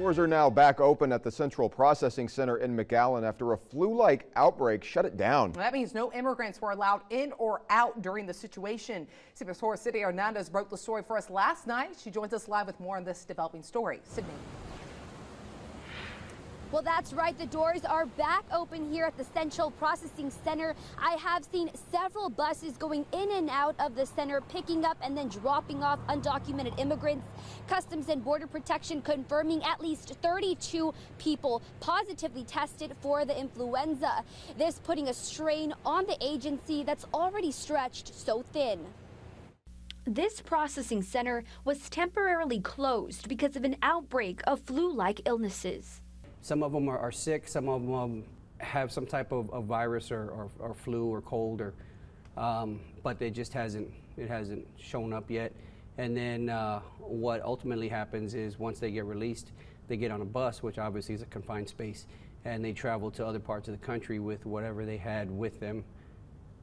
Stores are now back open at the Central Processing Center in McAllen after a flu-like outbreak shut it down. That means no immigrants were allowed in or out during the situation. CBS 4 City Hernandez broke the story for us last night. She joins us live with more on this developing story. Sydney. Well, that's right. The doors are back open here at the Central Processing Center. I have seen several buses going in and out of the center, picking up and then dropping off undocumented immigrants. Customs and Border Protection confirming at least 32 people positively tested for the influenza. This putting a strain on the agency that's already stretched so thin. This processing center was temporarily closed because of an outbreak of flu-like illnesses. Some of them are sick, some of them have some type of virus or flu or cold, but it just hasn't shown up yet. And then what ultimately happens is once they get released, they get on a bus, which obviously is a confined space, and they travel to other parts of the country with whatever they had with them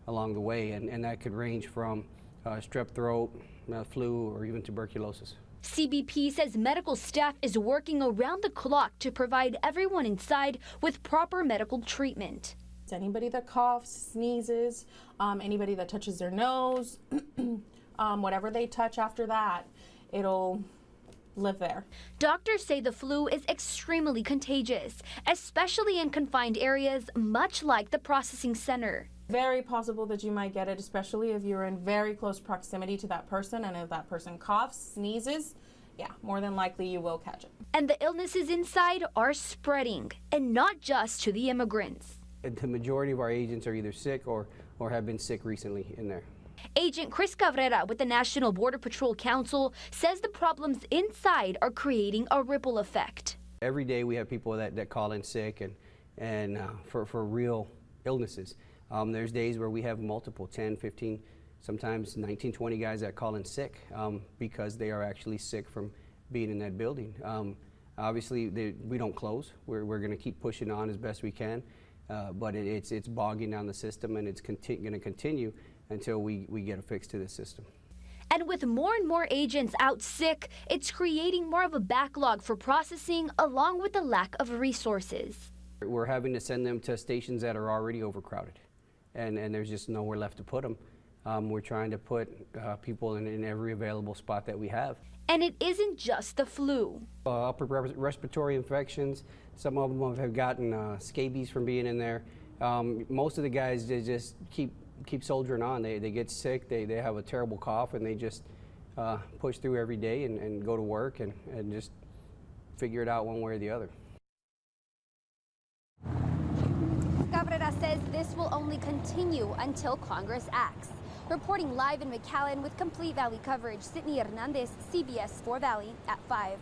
along the way. And that could range from strep throat, flu, or even tuberculosis. CBP says medical staff is working around the clock to provide everyone inside with proper medical treatment. Anybody that coughs, sneezes, anybody that touches their nose, whatever they touch after that, it'll live there. Doctors say the flu is extremely contagious, especially in confined areas, much like the processing center. Very possible that you might get it, especially if you're in very close proximity to that person, and if that person coughs, sneezes, yeah, more than likely you will catch it. And the illnesses inside are spreading, and not just to the immigrants. The majority of our agents are either sick or have been sick recently in there. Agent Chris Cabrera with the National Border Patrol Council says the problems inside are creating a ripple effect. Every day we have people that call in sick and for real illnesses. There's days where we have multiple, 10, 15, sometimes 19, 20 guys that call in sick because they are actually sick from being in that building. Obviously, we don't close. We're going to keep pushing on as best we can, but it's bogging down the system, and it's going to continue until we get a fix to the system. And with more and more agents out sick, it's creating more of a backlog for processing, along with the lack of resources. We're having to send them to stations that are already overcrowded. And there's just nowhere left to put them. We're trying to put people in every available spot that we have. And it isn't just the flu. Upper respiratory infections, some of them have gotten scabies from being in there. Most of the guys, they just keep soldiering on. They get sick, they have a terrible cough, and they just push through every day and go to work and just figure it out one way or the other. Cabrera says this will only continue until Congress acts. Reporting live in McAllen with complete Valley coverage, Sydney Hernandez, CBS 4 Valley at 5.